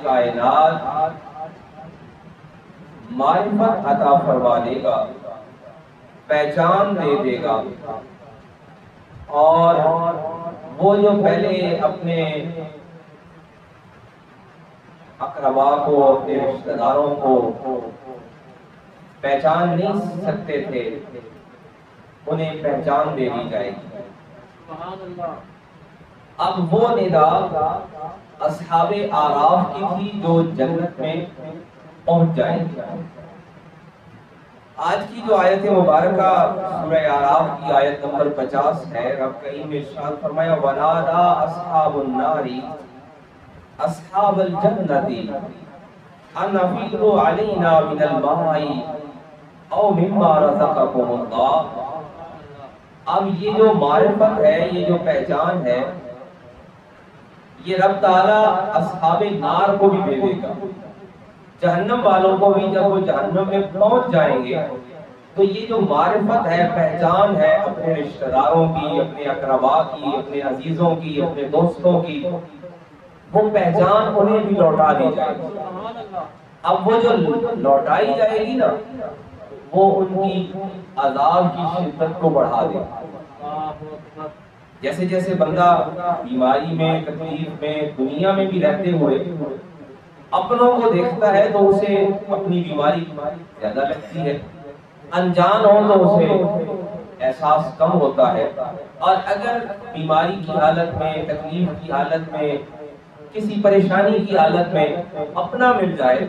کائنات معرفت عطا فرما دے گا، پہچان دے دے گا، اور وہ جو پہلے اپنے اقربا کو، اپنے رشتہ داروں کو پہچان نہیں سکتے تھے، انہیں پہچان دے دی جائے گی۔ اب وہ ندا اصحاب اعراف کی تھی جو جنت میں پہنچ جائیں گے۔ آج کی جو آیت مبارکہ سورہ اعراف کی آیت نمبر 50 ہے، رب کریم نے ارشاد فرمایا وَنَادَى أَصْحَابُ النَّارِ أَصْحَابَ الْجَنَّةِ أَنْ أَفِيضُوا عَلَيْنَا مِنَ الْمَاءِ أَوْ مِمَّا رَزَقَكُمُ اللَّهُ۔ اب یہ جو معرفت ہے، یہ جو پہچان ہے، یہ رب تعالیٰ اصحاب نار کو بھی دے دے گا، جہنم والوں کو بھی۔ جب وہ جہنم میں پہنچ جائیں گے تو یہ جو معرفت ہے، پہچان ہے اپنے رشتہ داروں کی، اپنے اقربا کی، اپنے عزیزوں کی، اپنے دوستوں کی، وہ پہچان انہیں بھی لوٹا دی جائے گی۔ اب وہ جو لوٹائی جائے گی نا، وہ ان کی عذاب کی شدت کو بڑھا دے گی۔ جیسے جیسے بندہ بیماری میں، تکلیف میں، دنیا میں بھی رہتے ہوئے اپنوں کو دیکھتا ہے تو اسے اپنی بیماری زیادہ لگتی ہے، انجان ہو تو اسے احساس کم ہوتا ہے، اور اگر بیماری کی حالت میں، تکلیف کی حالت میں، کسی پریشانی کی حالت میں اپنا مل جائے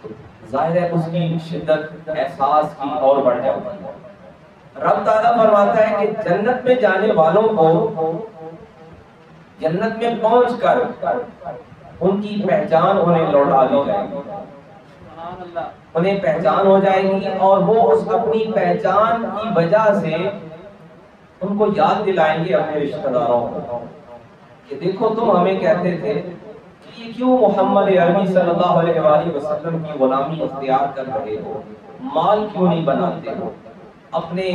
تو ظاہر ہے اس کی شدت احساس کی اور بڑھ جاتی ہے۔ رب تعالیٰ فرماتا ہے کہ جنت میں جانے والوں کو جنت میں پہنچ کر ان کی پہچان انہیں لوٹا دی جائے گی، انہیں پہچان ہو جائے گی، اور وہ اس اپنی پہچان کی وجہ سے ان کو یاد دلائیں گے اپنے رشتہ داروں کو کہ دیکھو تم ہمیں کہتے تھے کہ یہ کیوں محمد عربی صلی اللہ علیہ وآلہ وسلم کی غلامی اختیار کر رہے ہو، مال کیوں نہیں بناتے ہو، اپنے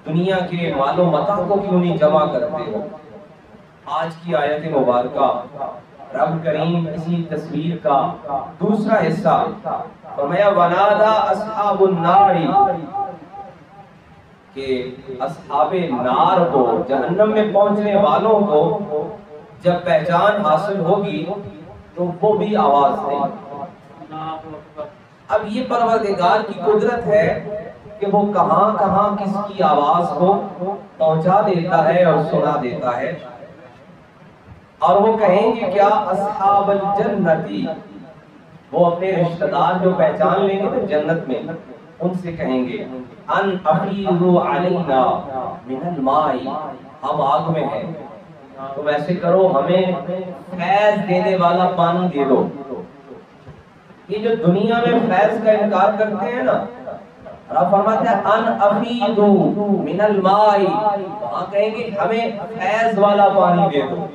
دنیا کے مال و متاع کو کیوں نہیں جمع کرتے ہو۔ آج کی آیت مبارکہ رب کریم اسی تصویر کا دوسرا حصہ فرمایا وَنَادَى أَصْحَابُ النَّارِ، کہ اصحاب نار کو، جہنم میں پہنچنے والوں کو جب پہچان حاصل ہوگی تو وہ بھی آواز دیں۔ اب یہ پروردگار کی قدرت ہے کہ وہ کہاں کہاں کس کی آواز کو پہنچا دیتا ہے اور سنا دیتا ہے، اور وہ کہیں گے کیا اصحاب الجنتی، وہ اپنے رشتہ دار جو پہچان لیں گے تو جنت میں ان سے کہیں گے ان افیضوا علینا من الماء، ہم آگ میں ہیں، تم ایسے کرو ہمیں فیض دینے والا پانی دے دو۔ یہ جو دنیا میں فیض کا انکار کرتے ہیں نا، رب فرماتا ہے ان افیضوا من الماء، وہاں کہیں گے ہمیں فیض والا پانی دے دو،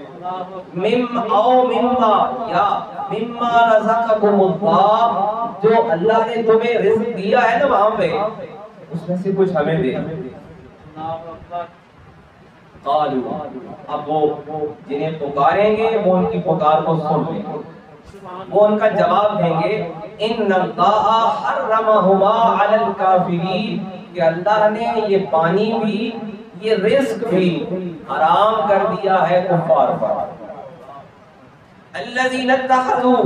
مما یا مما رزقکم اللہ، جو اللہ نے تمہیں رزق دیا ہے نا وہاں پہ، اس میں سے کچھ ہمیں دے۔ قالوا، اب وہ جنہیں پکاریں گے وہ ان کی پکار کو سن لیں گے، وہ ان کا جواب دیں گے ان اللہ حرمہما علی الکافرین، کہ اللہ نے یہ پانی بھی، یہ رزق بھی حرام کر دیا ہے کفار پر۔ الذین اتخذوا،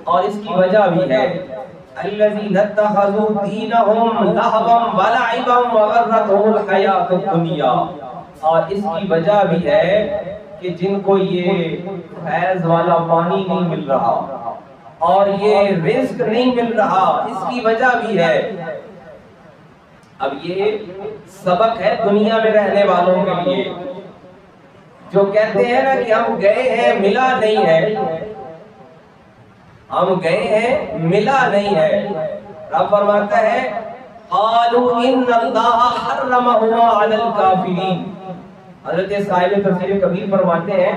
اور اس کی وجہ بھی ہے الذین اتخذوا دینہم لہوا ولعبا وغرتہم الحیاۃ الدنیا، اور اس کی وجہ بھی ہے کہ جن کو یہ فیض والا پانی نہیں مل رہا اور یہ رزق نہیں مل رہا، اس کی وجہ بھی ہے۔ اب یہ سبق ہے دنیا میں رہنے والوں کے لیے جو کہتے ہیں نا کہ ہم گئے ہیں ملا نہیں ہے، ہم گئے ہیں ملا نہیں ہے۔ رب فرماتا ہے قالوا ان اللہ حرمہما علی الکافرین۔ حضرت صاحب تفسیر کبیر فرماتے ہیں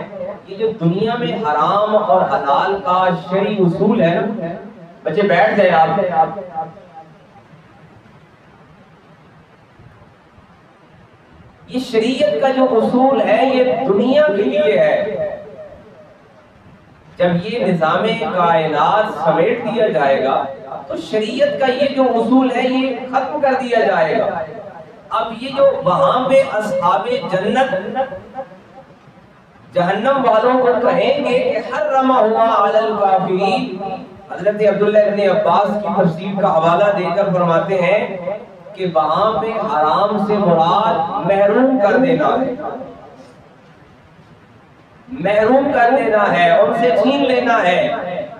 یہ جو دنیا میں حرام اور حلال کا شرعی اصول ہے نا، بچے بیٹھ جائے آپ، یہ شریعت کا جو اصول ہے یہ دنیا کے لیے ہے۔ جب یہ نظام کائنات سمیٹ دیا جائے گا تو شریعت کا یہ جو اصول ہے یہ ختم کر دیا جائے گا۔ اب یہ جو وہاں پہ اصحاب جنت جہنم والوں کو کہیں گے کہ حرم ہوا علی الکافرین، حضرت عبداللہ ابن عباس کی تفسیر کا حوالہ دے کر فرماتے ہیں کہ وہاں پہ حرام سے مراد محروم کر دینا ہے، محروم کر دینا ہے، ان سے چھین لینا ہے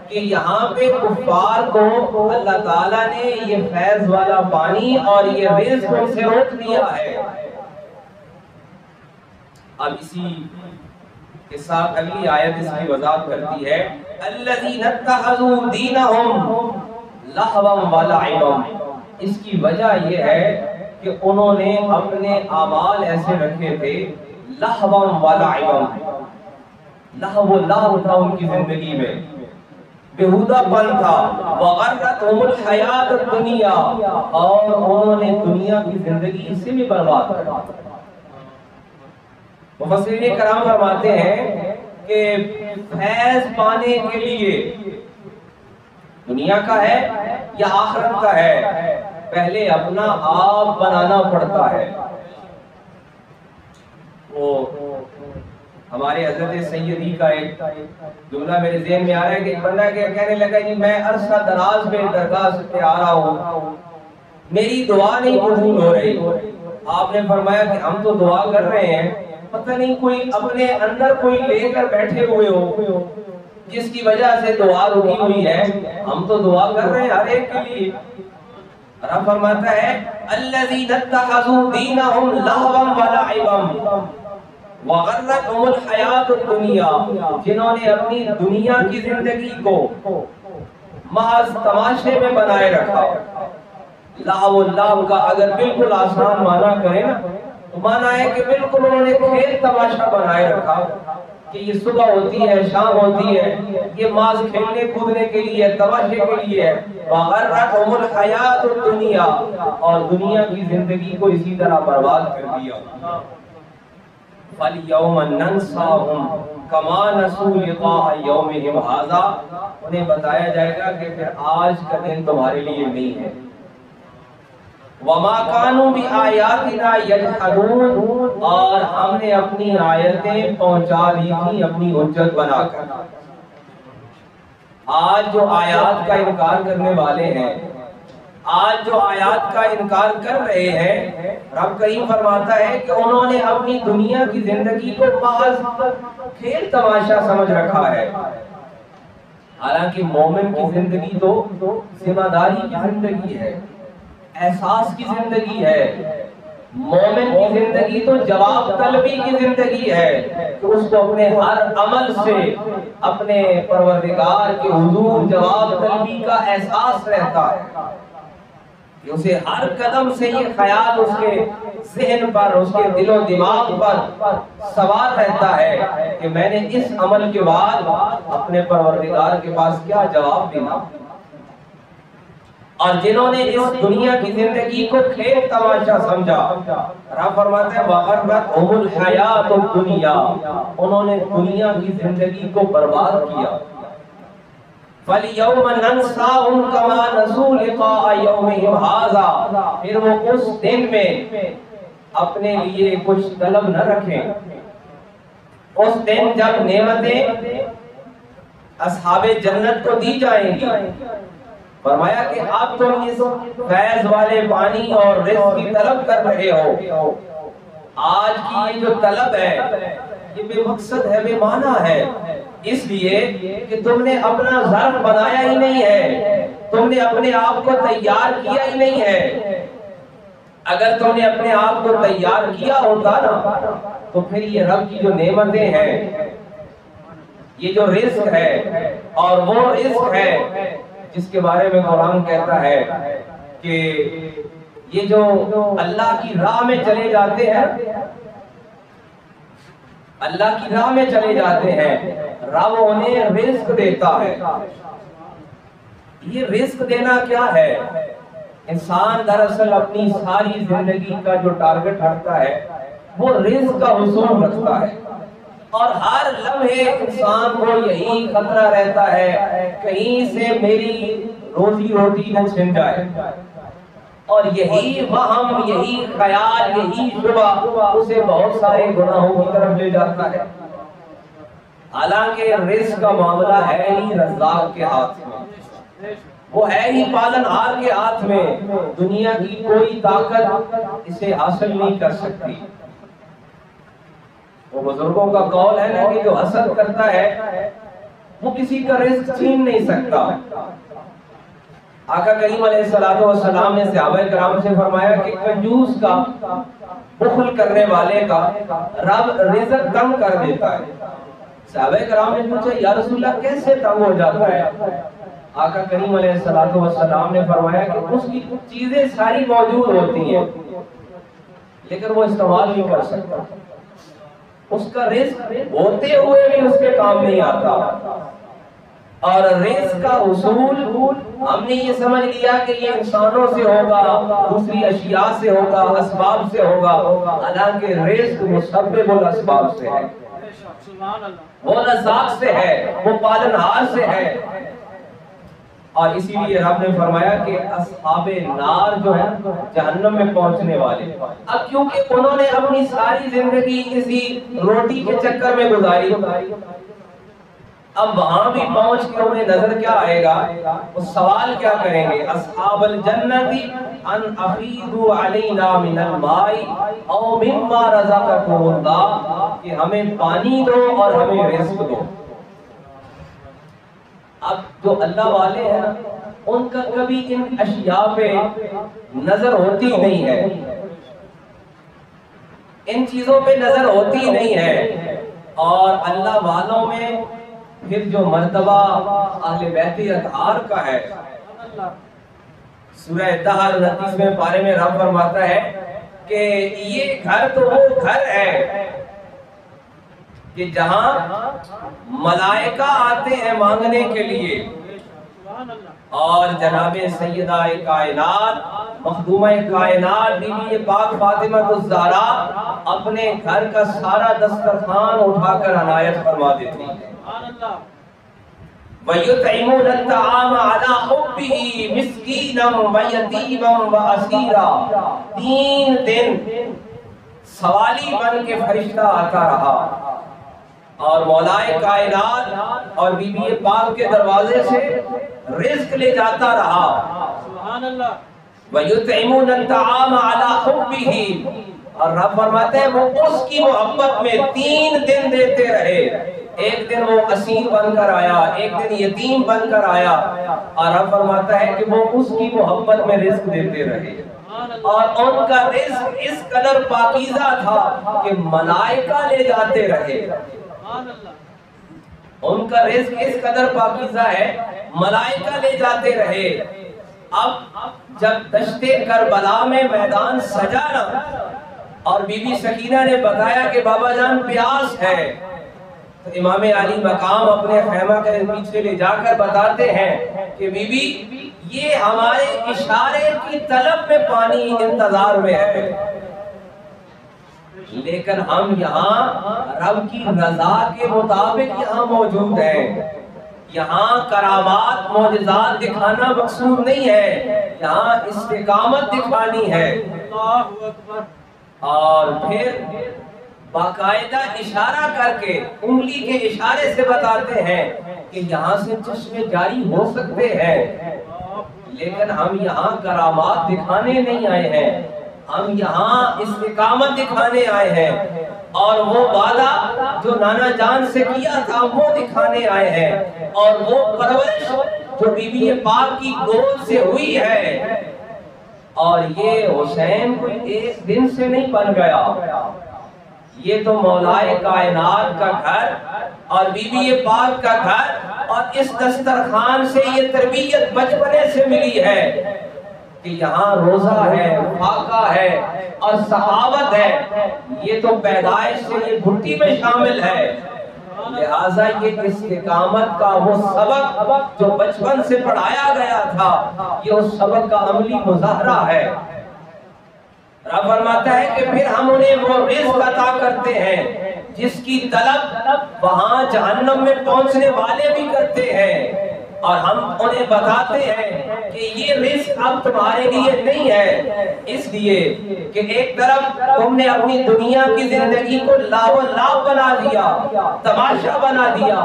کہ یہاں پہ کفار کو اللہ تعالیٰ نے یہ فیض والا پانی اور یہ رزق ان سے روک دیا ہے۔ اب اسی کے ساتھ اگلی آیت اس کی وضاحت کرتی ہے الذین اتخذوا دینہم لہوا ولعبا، اس کی وجہ یہ ہے کہ انہوں نے اپنے اعمال ایسے رکھے تھے لہوا ولعبا، لہو و لعب تھا ان کی زندگی میں، بےہودہ پن تھا، وغرتہم الحیات الدنیا، اور انہوں نے دنیا کی زندگی اس سے بھی برباد کر دی۔ مفسرین کرام فرماتے ہیں کہ فیض پانے کے لیے دنیا کا ہے یا آخرت کا ہے، پہلے اپنا آپ بنانا پڑتا ہے۔ وہ ہمارے حضرت سیدی کا ایک جملہ میرے ذہن میں آ رہا ہے کہ ایک بندہ کہنے لگا کہ میں عرصہ دراز میں درگاہ سے آ رہا ہوں، میری دعا نہیں قبول ہو رہی۔ آپ نے فرمایا کہ ہم تو دعا کر رہے ہیں، پتہ نہیں کوئی اپنے اندر کوئی لے کر بیٹھے ہوئے ہو جس کی وجہ سے دعا رکی ہوئی ہے، ہم تو دعا کر رہے ہیں ہر ایک کے لیے۔ رب فرماتا ہے الذین اتخذوا دینہم لہوا ولعبا وغرتہم الحیات الدنیا، جنہوں نے اپنی دنیا کی زندگی کو محض تماشے میں بنائے رکھا۔ لہو و لعب کا اگر بالکل آسان معنی کریں نا تو معنی ہے کہ بالکل انہوں نے کھیل تماشا بنائے رکھا کہ یہ صبح ہوتی ہے، شام ہوتی ہے، یہ محض کھیلنے کودنے کے لیے، تماشے کے لیے ہے۔ وغرتہم الحیات الدنیا، اور دنیا کی زندگی کو اسی طرح برباد کر دیا۔ فَالْيَوْمَ نَنْسَاهُمْ كَمَا نَسُوا لِقَاءَ يَوْمِهِمْ هَذَا، انہیں بتایا جائے گا کہ پھر آج کا دن تمہارے لیے نہیں ہے۔ وَمَا كَانُوا بِآيَاتِنَا يَجْحَدُونَ، اور ہم نے اپنی آیتیں پہنچا دی تھی اپنی حجت بنا کر۔ آج جو آیات کا انکار کرنے والے ہیں، آج جو آیات کا انکار کر رہے ہیں، رب کریم فرماتا ہے کہ انہوں نے اپنی دنیا کی زندگی کو محض کھیل تماشا سمجھ رکھا ہے۔ حالانکہ مومن کی زندگی تو ذمہ داری کی زندگی ہے، احساس کی زندگی ہے، مومن کی زندگی تو جواب طلبی کی زندگی ہے کہ اس کو اپنے ہر عمل سے اپنے پروردگار کے حضور جواب طلبی کا احساس رہتا ہے، کہ اسے ہر قدم سے یہ خیال اس کے ذہن پر، اس کے دل و دماغ پر سوال رہتا ہے کہ میں نے اس عمل کے بعد اپنے پروردگار کے پاس کیا جواب دینا۔ اور جنہوں نے اس دنیا کی زندگی کو کھیل تماشا سمجھا، رب فرماتے ہیں وَغَرَّتْهُمُ الْحَيَاةُ الدُّنْيَا، انہوں نے دنیا کی زندگی کو برباد کیا۔ فَالْيَوْمَ نَنْسَاهُمْ كَمَا نَسُوا لِقَاءَ يَوْمِهِمْ هَذَا، پھر وہ اس دن میں اپنے لیے کچھ طلب نہ رکھیں۔ اس دن جب نعمتیں اصحاب جنت کو دی جائیں گی، فرمایا کہ اب تم اس فیض والے پانی اور رزق کی طلب کر رہے ہو، آج کی یہ جو طلب ہے یہ بے مقصد ہے، بے معنی ہے، اس لیے کہ تم نے اپنا ظرف بنایا ہی نہیں ہے، تم نے اپنے آپ کو تیار کیا ہی نہیں ہے۔ اگر تم نے اپنے آپ کو تیار کیا ہوتا نا تو پھر یہ رب کی جو نعمتیں ہیں، یہ جو رزق ہے، اور وہ رزق ہے جس کے بارے میں قرآن کہتا ہے کہ یہ جو اللہ کی راہ میں چلے جاتے ہیں، اللہ کی راہ میں چلے جاتے ہیں، رب انہیں رزق دیتا ہے۔ یہ رزق دینا کیا ہے؟ انسان دراصل اپنی ساری زندگی کا جو ٹارگٹ رکھتا ہے وہ رزق کا حصول رکھتا ہے۔ اور ہر لمحے انسان کو یہی خطرہ رہتا ہے کہیں سے میری روزی روٹی نہ چھن جائے، اور یہی وہم، یہی خیال، یہی شبہ اسے بہت سارے گناہوں کی طرف لے جاتا ہے۔ حالانکہ رزق کا معاملہ ہے ہی رزاق کے ہاتھ میں، وہ ہے ہی پالن ہار کے ہاتھ میں، دنیا کی کوئی طاقت اسے حاصل نہیں کر سکتی۔ وہ بزرگوں کا قول ہے نا کہ جو حسد کرتا ہے وہ کسی کا رزق چھین نہیں سکتا۔ آقا کریم علیہ السلام نے صحابہ کرام سے فرمایا کہ کنجوس کا، بخل کرنے والے کا رب رزق کم کر دیتا ہے۔ صحابہ کرام نے پوچھا یا رسول اللہ کیسے تنگ ہو جاتا ہے؟ آقا کریم علیہ السلام نے فرمایا کہ اس کی چیزیں ساری موجود ہوتی ہیں لیکن وہ استعمال نہیں کر سکتا، اس کا رزق ہوتے ہوئے بھی اس کے کام نہیں آتا۔ اور رزق کا اصول ہم نے یہ سمجھ لیا کہ یہ انسانوں سے ہوگا، دوسری اشیاء سے ہوگا، اسباب سے ہوگا، حالانکہ رزق مسبب الاسباب سے ہے، وہ رزاق سے ہے، وہ پالنہار سے ہے۔ اور اسی لیے رب نے فرمایا کہ اصحاب نار جو ہے جہنم میں پہنچنے والے، اب کیونکہ انہوں نے اپنی ساری زندگی اسی روٹی کے چکر میں گزاری، اب وہاں بھی پہنچ کے انہیں نظر کیا آئے گا، وہ سوال کیا کریں گے، اصحاب الجنت ان افیدوا علینا من الماء او مما رزقکم اللہ، کہ ہمیں پانی دو اور ہمیں رزق دو۔ اب جو اللہ والے ہیں ان کا کبھی ان اشیاء پہ نظر ہوتی نہیں ہے، ان چیزوں پہ نظر ہوتی نہیں ہے، اور اللہ والوں میں پھر جو مرتبہ اہل بیت اطہار کا ہے، سورہ دہر 29ویں پارے میں رب فرماتا ہے کہ یہ گھر تو وہ گھر ہے کہ جہاں ملائکہ آتے ہیں مانگنے کے لیے، اور جناب سیدہ کائنات مخدومہ کائنات بی بی پاک فاطمہ الزہرا اپنے گھر کا سارا دسترخوان اٹھا کر عنایت فرما دیتی ہے۔ وَيُطْعِمُونَ الطَّعَامَ عَلَى حُبِّهِ مِسْكِينًا وَيَتِيمًا وَأَسِيرًا، 3 دن سوالی بن کے فرشتہ آتا رہا اور مولا کائنات اور بی بی پاک کے دروازے سے رزق لے جاتا رہا۔ سبحان اللہ۔ وَيُطْعِمُونَ الطَّعَامَ عَلَى حُبِّهِ، اور رب فرماتے ہیں وہ اس کی محبت میں 3 دن دیتے رہے، ایک دن وہ اسیر بن کر آیا، ایک دن یتیم بن کر آیا، اور رب فرماتا ہے کہ وہ اس کی محبت میں رزق دیتے رہے، اور ان کا رزق اس قدر پاکیزہ تھا کہ ملائکہ لے جاتے رہے۔ ان کا رزق اس قدر پاکیزہ ہے ملائکہ لے جاتے رہے۔ اب جب دشت کربلا میں میدان سجا نا اور بی بی سکینہ نے بتایا کہ بابا جان پیاس ہے، تو امام علی مقام اپنے خیمہ کے پیچھے لے جا کر بتاتے ہیں کہ بی بی یہ ہمارے اشارے کی طلب میں پانی انتظار میں ہے، لیکن ہم یہاں رب کی رضا کے مطابق یہاں موجود ہیں، یہاں کرامات معجزات دکھانا مقصود نہیں ہے، یہاں استقامت دکھانی ہے۔ اور پھر باقاعدہ اشارہ کر کے انگلی کے اشارے سے بتاتے ہیں کہ یہاں سے چشمے جاری ہو سکتے ہیں، لیکن ہم یہاں کرامات دکھانے نہیں آئے ہیں، ہم یہاں استقامت دکھانے آئے ہیں، اور وہ وعدہ جو نانا جان سے کیا تھا وہ دکھانے آئے ہیں، اور وہ پرورش جو بی بی پاک کی گود سے ہوئی ہے۔ اور یہ حسین کوئی ایک دن سے نہیں بن گیا، یہ تو مولا کائنات کا گھر اور بی بی پاک کا گھر، اور اس دسترخوان سے یہ تربیت بچپنے سے ملی ہے کہ یہاں روزہ ہے، فاقہ ہے اور صحابت ہے، یہ تو پیدائش سے یہ گھٹی میں شامل ہے، لہٰذا یہ استقامت کا وہ سبق جو بچپن سے پڑھایا گیا تھا، یہ اس سبق کا عملی مظاہرہ ہے۔ رب فرماتا ہے کہ پھر ہم انہیں وہ رزق عطا کرتے ہیں جس کی طلب وہاں جہنم میں پہنچنے والے بھی کرتے ہیں، اور ہم انہیں بتاتے ہیں کہ یہ رزق اب تمہارے لیے نہیں ہے، اس لیے کہ ایک طرف تم نے اپنی دنیا کی زندگی کو لاو لاب بنا دیا، تماشا بنا دیا۔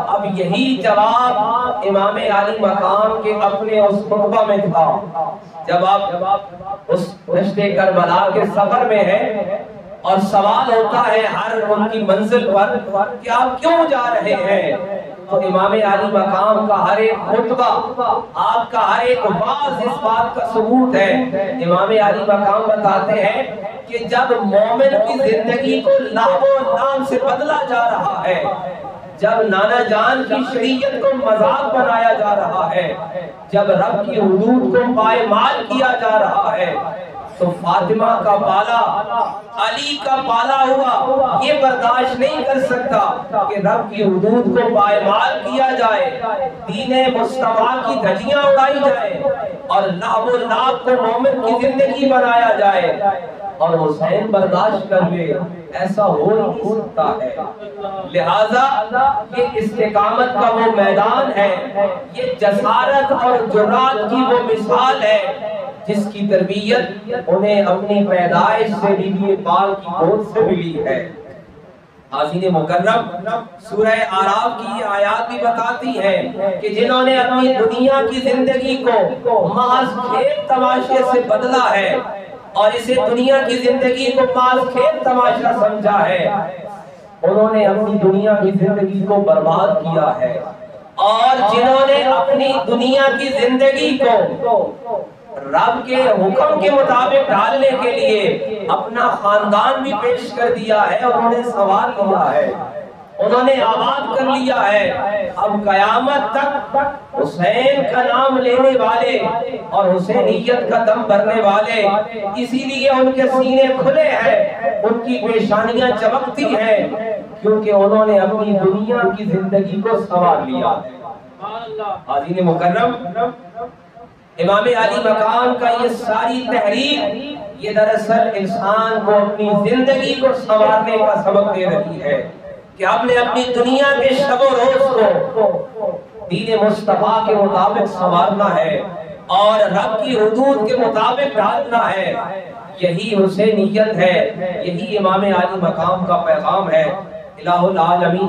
اب یہی جواب امام علی مقام کے اپنے اس خطبہ میں تھا جب آپ اس رشتے کربلا کے سفر میں ہیں اور سوال ہوتا ہے ہر ان کی منزل پر کہ آپ کیوں جا رہے ہیں، تو امام علی مقام کا ہر ایک خطبہ، آپ کا ہر ایک واعظ اس بات کا ثبوت ہے۔ امام علی مقام بتاتے ہیں کہ جب مومن کی زندگی کو لہو و نام سے بدلا جا رہا ہے، جب نانا جان کی شریعت کو مذاق بنایا جا رہا ہے، جب رب کی حدود کو پائمال کیا جا رہا ہے، تو فاطمہ کا بالا، علی کا بالا ہوا یہ برداشت نہیں کر سکتا کہ رب کی حدود کو پائمال کیا جائے، دین مصطفیٰ کی دھجیاں اڑائی جائے اور لہو و لعب کو مومن کی زندگی بنایا جائے، اور حسین برداشت کر لے، ایسا ہو نہیں سکتا ہے۔ لہذا یہ استقامت کا وہ میدان ہے، یہ جسارت اور جرات کی وہ مثال ہے جس کی تربیت انہیں اپنی پیدائش سے بی بی پاک کی گود سے ملی ہے۔ حاضرین مکرم، سورہ اعراف کی یہ آیات بھی بتاتی ہیں کہ جنہوں نے اپنی دنیا کی زندگی کو محض کھیل تماشے سے بدلا ہے اور اسے دنیا کی زندگی کو محض کھیل تماشا سمجھا ہے، انہوں نے اپنی دنیا کی زندگی کو برباد کیا ہے۔ اور جنہوں نے اپنی دنیا کی زندگی کو رب کے حکم کے مطابق ڈالنے کے لیے اپنا خاندان بھی پیش کر دیا ہے، اور انہوں نے سوال کیا ہے، انہوں نے آباد کر لیا ہے۔ اب قیامت تک حسین کا نام لینے والے اور حسینیت کا دم بھرنے والے، اسی لیے ان کے سینے کھلے ہیں، ان کی پیشانیاں چمکتی ہیں، کیونکہ انہوں نے اپنی دنیا کی زندگی کو سنوار لیا۔ حاضرین مکرم، امام علی مقام کا یہ ساری تحریک یہ دراصل انسان کو اپنی زندگی کو سنوارنے کا سبق دے رہی ہے کہ آپ نے اپنی دنیا کے شب و روز کو دین مصطفیٰ کے مطابق سنوارنا ہے اور رب کی حدود کے مطابق ڈالنا ہے۔ یہی حسینیت ہے، یہی امام علی مقام کا پیغام ہے۔ الہ العالمین